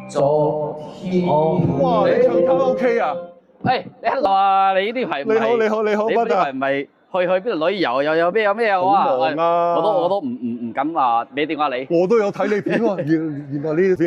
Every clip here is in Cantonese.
昨天哇！你唱卡拉 OK 啊？你 hello 啊！你呢排唔係你好，你呢排唔係去邊度旅遊？又有咩啊？好忙啊！我都唔敢話俾電話你。我都有睇你片喎，原來呢啲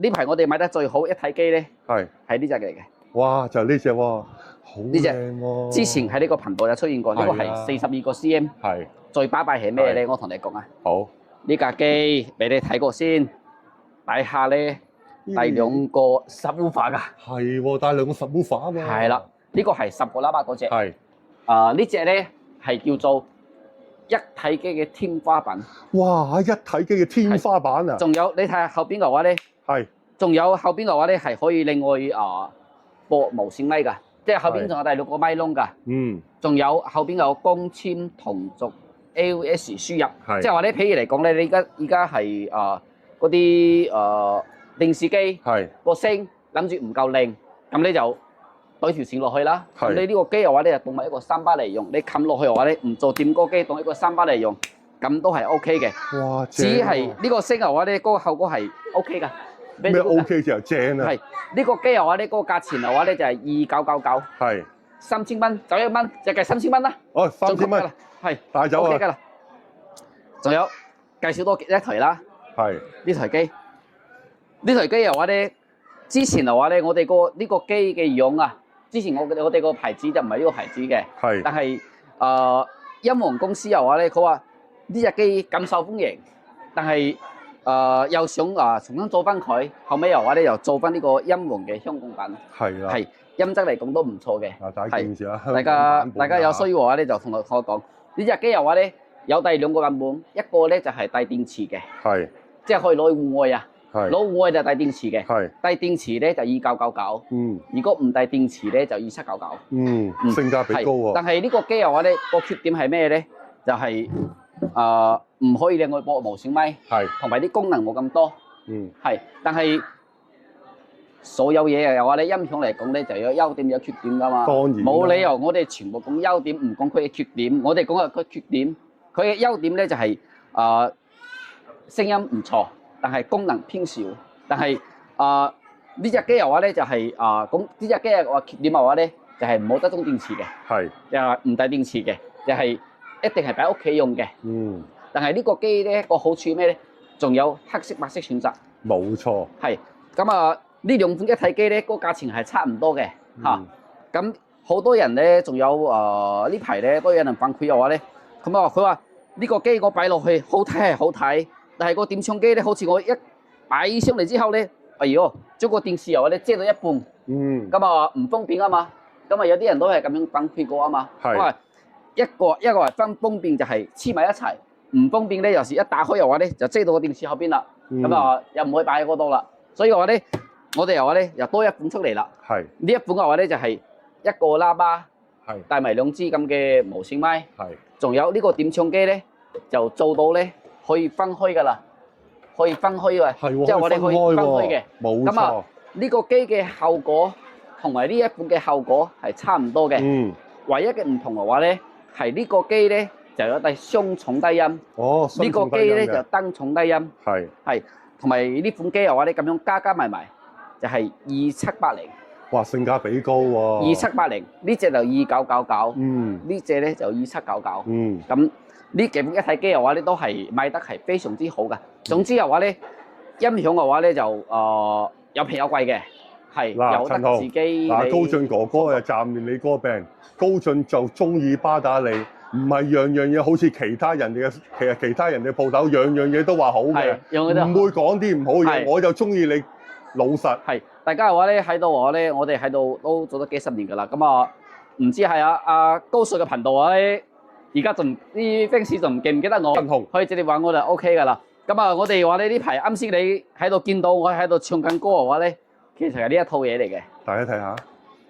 呢排我哋買得最好一體機咧，係呢隻嚟嘅。哇！就係呢隻喎，好靚喎。之前喺呢個頻道有出現過，呢個係42個 cm。係。最巴閉係咩咧？我同你講啊。好。呢架機俾你睇過先，底下咧帶兩個 subwoofer 㗎。係喎，帶兩個 subwoofer 啊嘛。係啦，呢個係10個喇叭嗰隻。係。呢隻咧係叫做一體機嘅天花板。哇！一體機嘅天花板啊！仲有你睇下後邊嘅話咧，仲有後邊嘅話咧係可以另外播無線咪㗎，即係後邊仲有第6個咪窿㗎。嗯。仲有後邊有光纖同軸 AUX 輸入，即係話咧，譬如嚟講咧，你而家係嗰啲電視機個聲諗住唔夠靚，咁你就對條線落去啦。咁你呢個機嘅話咧，就當為一個3巴嚟用。你冚落去嘅話咧，唔做掂歌機，當一個3巴嚟用，咁都係 OK 嘅。哇！只係呢個聲嘅話咧，嗰個效果係 OK 㗎。咩 OK 就正啊？係呢個機嘅話咧，嗰個價錢嘅話咧就係2999。係3000蚊，走1蚊就計3000蚊啦。哦，3000蚊。係帶走啊 ！OK 㗎啦，仲有介紹多一台啦。係呢台機，呢台機嘅話咧，之前嘅話咧，我哋呢個機嘅樣啊，之前我哋個牌子就唔係呢個牌子嘅。係。但係音王公司嘅話咧，佢話呢隻機咁受歡迎，但係又想重新做翻佢，後尾嘅話咧又做翻呢個音王嘅香港版。係啦。係音質嚟講都唔錯嘅。大家見住啊！大家有需要嘅話咧，就同我講。呢隻機嘅話咧，有第2個版本，一個咧就係帶電池嘅，即係可以攞去戶外啊，攞戶外就帶電池嘅，帶電池咧就2999，如果唔帶電池咧就2799，性價比高喎。但係呢個機嘅話咧，個缺點係咩咧？就係唔可以另外播無線咪，同埋啲功能冇咁多，但係所有嘢嘅話咧，音響嚟講咧就有優點有缺點噶嘛。當然。冇理由我哋全部講優點，唔講佢嘅缺點。我哋講下佢缺點。佢嘅優點咧就係聲音唔錯，但係功能偏少。但係呢隻機嘅話咧就係咁呢隻機嘅話缺點嘅話咧就係冇得裝電池嘅，又係唔帶電池嘅，又係一定係擺屋企用嘅。但係呢個機咧個好處咩咧？仲有黑色白色選擇。冇錯。係咁呢2款一體機咧，個價錢係差唔多嘅嚇。咁好多人咧，仲有呢排咧都有人反饋嘅話咧，咁佢話呢個機我擺落去好睇係好睇，但係個點唱機咧，好似我一擺上嚟之後咧，哎呦，將個電視又話咧遮到一半，咁唔方便啊嘛。咁有啲人都係咁樣反饋過啊嘛。係。一個係方便就係黐埋一齊，唔方便咧，有時一打開又話咧就遮到個電視後邊啦，咁又唔可以擺喺嗰度啦。所以話咧。我哋又話咧，又多一款出嚟啦。係呢一款嘅話咧，就係一個喇叭，帶埋2支咁嘅無線咪，仲有呢個點唱機咧，就做到咧可以分開噶啦，可以分開嘅，即係我哋可以分開嘅。冇錯。咁呢個機嘅效果同埋呢一款嘅效果係差唔多嘅。唯一嘅唔同嘅話咧，係呢個機咧就有帶雙重低音。哦，呢個機咧就單重低音。係同埋呢款機嘅話咧，咁樣加埋。就係2780，哇，性價比高喎！2780呢隻就2999，呢隻咧就2799，咁呢幾款一體機嘅話咧都係賣得係非常之好噶。總之嘅話咧，音響嘅話咧就有平有貴嘅，係有得自己。高進哥哥就暫亂你歌病，高進就中意巴打你，唔係樣嘢好似其他人哋嘅，其他人哋鋪頭樣嘢都話好嘅，唔會講啲唔好嘢，我就中意你。老實係，大家嘅話咧喺度話咧，我哋喺度都做咗幾10年㗎啦。咁唔知係阿高 Sir 嘅頻道咧，而家仲啲 fans 仲唔記得我？可以直接話我就 OK 㗎啦。咁我哋話咧呢排啱先你喺度見到我喺度唱緊歌嘅話咧，其實係呢一套嘢嚟嘅。大家睇下，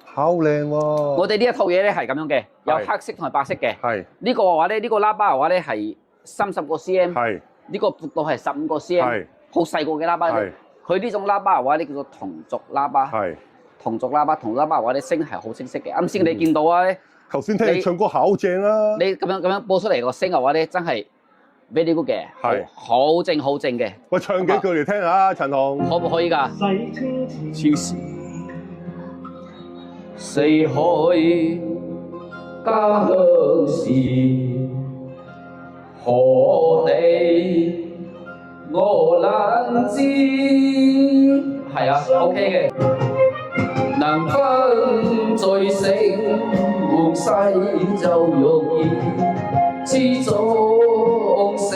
好靚喎！我哋呢一套嘢咧係咁樣嘅，有黑色同埋白色嘅。係呢個嘅話咧，呢個喇叭嘅話咧係30個 cm， 係呢個幅度係15個 cm， 係好細個嘅喇叭。佢呢種喇叭嘅話咧叫做同軸喇叭，係同軸喇叭，同軸喇叭嘅話咧聲係好清晰嘅。啱先你見到啊，頭先聽你唱歌好正啊！你咁樣播出嚟個聲嘅話咧，真係 very good 嘅，係好正好正嘅。喂，唱幾句嚟聽下，陳紅。可唔可以㗎？超時四海家鄉事，何地我能知？係啊 ，OK 嘅。能分醉醒，換世就容易。始終勝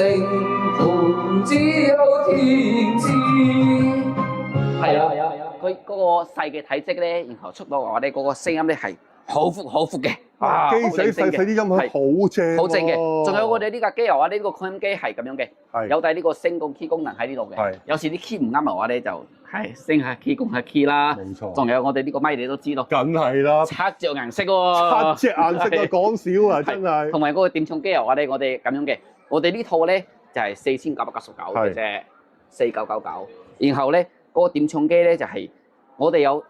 負只有天知。係啊，佢嗰個細嘅體積咧，然後出到話咧，嗰個聲音咧係好闊好闊嘅。哇！機仔細啲音響好正，好正嘅。仲有我哋呢架機嘅話，呢個擴音機係咁樣嘅，有帶呢個升降 key 功能喺呢度嘅。有時啲 key 唔啱嘅話咧，就係升下 key 降下 key 啦。冇錯。仲有我哋呢個咪你都知咯。梗係啦。七隻顏色喎。七隻顏色啊，講少啊，真係。同埋嗰個點唱機嘅話咧，我哋咁樣嘅，我哋呢套咧就係4999嘅啫，4999。然後咧嗰個點唱機咧就係我哋有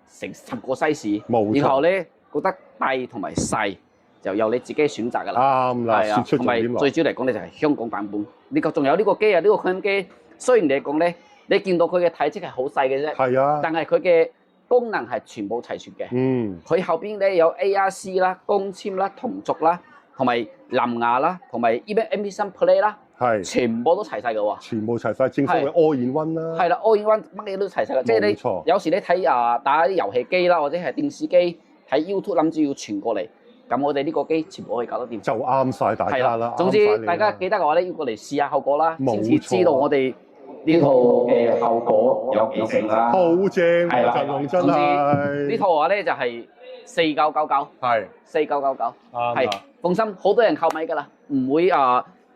成10個 size，然後咧覺得大同埋細就由你自己選擇㗎啦。啱啦，説出重點來。最主要嚟講咧就係香港版本。呢個仲有呢個機啊，呢個擴音機雖然嚟講咧，你見到佢嘅體積係好細嘅啫，係啊，但係佢嘅功能係全部齊全嘅。嗯，佢後邊咧有 ARC 啦、光纖啦、同軸啦，同埋藍牙啦，同埋 even MP3 Play 啦。係，全部都齊晒嘅喎，全部齊晒，正所謂 all in one 啦。係啦 ，all in one 乜嘢都齊晒嘅，即係你有時你睇打啲遊戲機啦，或者係電視機睇 YouTube 諗住要傳過嚟，咁我哋呢個機全部可以搞得掂，就啱晒大家啦。總之大家記得嘅話咧，要過嚟試下效果啦，先至知道我哋呢套嘅效果有幾正啦。好正，係啦，真係。呢套嘅話咧就係4999，係4999，係放心，好多人購買㗎啦，唔會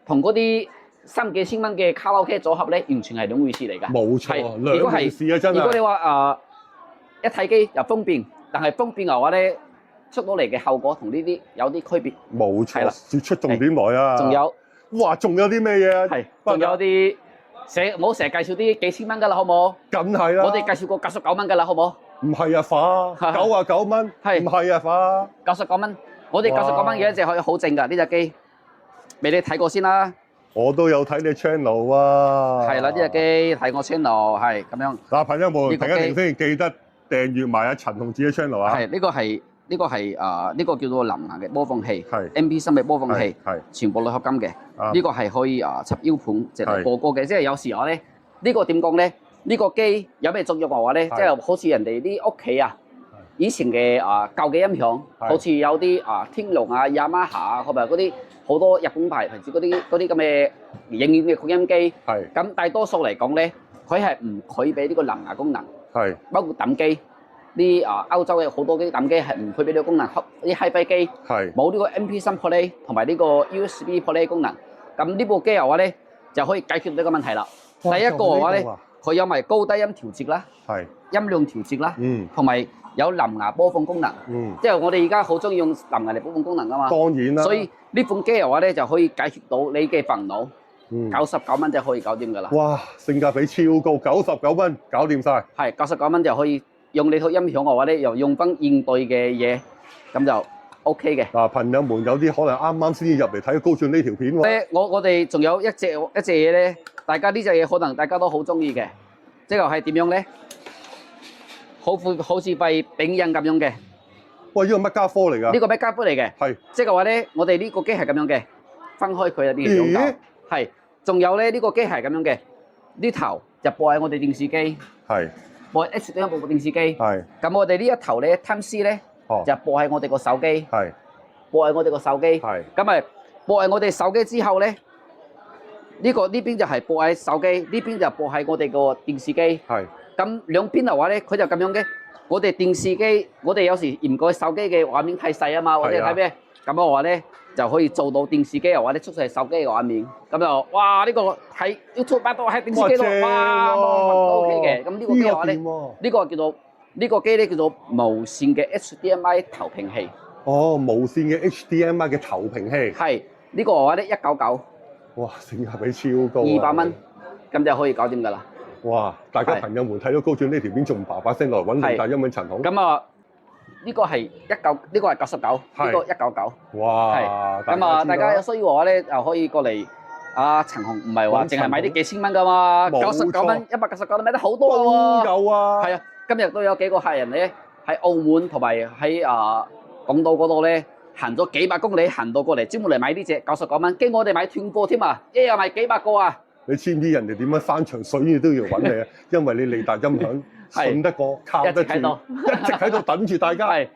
同嗰啲3幾千蚊嘅卡拉 OK 組合咧，完全係兩回事嚟㗎。冇錯，兩回事啊！真係。如果你話一體機又方便，但係方便嘅話咧，出到嚟嘅效果同呢啲有啲區別。冇錯，要出重點來啊！仲有，哇！仲有啲咩嘢啊？係，仲有啲唔好成日介紹啲幾千蚊㗎啦，好冇？梗係啦。我哋介紹過99蚊㗎啦，好冇？唔係啊，化99蚊，係唔係啊，化99蚊？我哋99蚊嘅一隻可以好正㗎呢隻機。俾你睇過先啦，我都有睇你 channel 啊。係啦，呢隻機睇我 channel 係咁樣。嗱，朋友們，停一停先，記得訂閱埋阿陳同志嘅 channel 啊。係呢個係呢個叫做藍牙嘅播放器，係 MP3 嘅播放器，係全部鋁合金嘅。呢個係可以插 U 盤直嚟播歌嘅，即係有時候咧，呢個點講咧？呢個機有咩作用嘅話咧？即係好似人哋啲屋企啊，以前嘅舊嘅音響，好似有啲天龍啊、雅馬哈啊，同埋嗰啲。好多日本牌子嗰啲咁嘅影院嘅擴音機，係咁大多數嚟講咧，佢係唔具備呢個藍牙功能，係包括揼機，啲歐洲嘅好多啲揼機係唔具備呢個功能，啲 HiFi 機係冇呢個 MP3 Play 同埋呢個 USB Play 功能，咁呢部機嘅話咧就可以解決呢個問題啦。第一個嘅話咧，佢有埋高低音調節啦，係音量調節啦，同埋有藍牙播放功能，即係我哋而家好中意用藍牙嚟播放功能噶嘛。當然啦。所以呢款機嘅話咧，就可以解決到你嘅煩惱。99蚊就可以搞掂噶啦。哇，性價比超高，99蚊搞掂晒。係99蚊就可以用你套音響嘅話咧，又用翻現代嘅嘢，咁就 OK 嘅。嗱，朋友們有啲可能啱啱先至入嚟睇高進呢條片喎。我哋仲有一隻嘢咧，大家呢隻嘢可能大家都好中意嘅，即係點樣咧？好似塊丙印咁樣嘅。喂，呢個乜家科嚟㗎？呢個乜家科嚟嘅？係。即係話咧，我哋呢個機係咁樣嘅，分開佢啊啲兩頭。係。仲有咧，呢個機係咁樣嘅，呢頭就播喺我哋電視機。係。播 HDMI 部電視機。係。咁我哋呢一頭咧 Type C 咧，就播喺我哋個手機。係。播喺我哋個手機。係。咁咪播喺我哋手機之後咧，呢邊就係播喺手機，呢邊就播喺我哋個電視機。係。咁兩邊嘅話咧，佢就咁樣嘅。我哋電視機，我哋有時嫌個手機嘅畫面太細啊嘛，或者睇咩咁嘅話咧，就可以做到電視機嘅話咧，縮細手機嘅畫面。咁就哇呢個喺 YouTube 擺到喺電視機度，哇都 OK 嘅。咁呢個機嘅話咧，呢個機咧叫做無線嘅 HDMI 投屏器。哦，無線嘅 HDMI 嘅投屏器。係呢個嘅話咧199。哇，性價比超高。200蚊，咁就可以搞掂㗎啦。哇！大家朋友們睇到高進呢條片，仲叭叭聲來揾你大英文陳紅。咁呢個係呢個係99，呢個199。哇！咁大家有需要嘅話咧，就可以過嚟阿陳紅唔係話淨係買啲幾千蚊㗎嘛，99蚊、199都買得好多㗎喎。都有啊。係啊，今日都有幾個客人咧喺澳門同埋喺港島嗰度咧行咗幾百公里行到過嚟，專門嚟買呢隻99蚊，經我哋買斷貨添啊，一日賣幾百個啊！你知唔知人哋點樣山長水遠都要揾你啊？因為你利達音響信得過、靠得住，一直喺度等住大家。係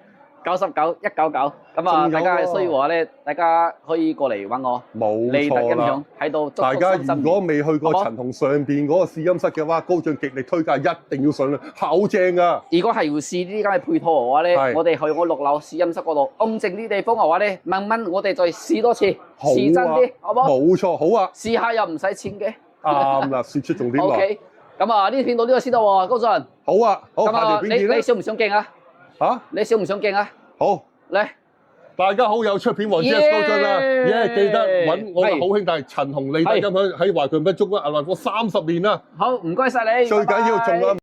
99、199，咁啊，大家需要嘅話咧，大家可以過嚟揾我。冇利達音錯啦響喺度。大家如果未去過陳紅上邊嗰個試音室嘅話，高進極力推介，一定要上啦，好正噶！如果係要試呢啲咁嘅配套嘅話咧，我哋去我6樓試音室嗰度，安靜啲地方嘅話咧，慢慢我哋再試多次，試真啲，好唔好？冇錯，好啊！試下又唔使錢嘅。啱啦，説出重點啦。OK，咁啊，呢片到呢度先得喎，高進。好啊，好，咁啊，你想唔想鏡啊？嚇？你想唔想鏡啊？好。嚟，大家好有出片王 Jazz 高進啦，記得揾我嘅好兄弟陳紅利達音響喺華強北中關銀行貨30年啦。好，唔該晒你。最緊要仲有。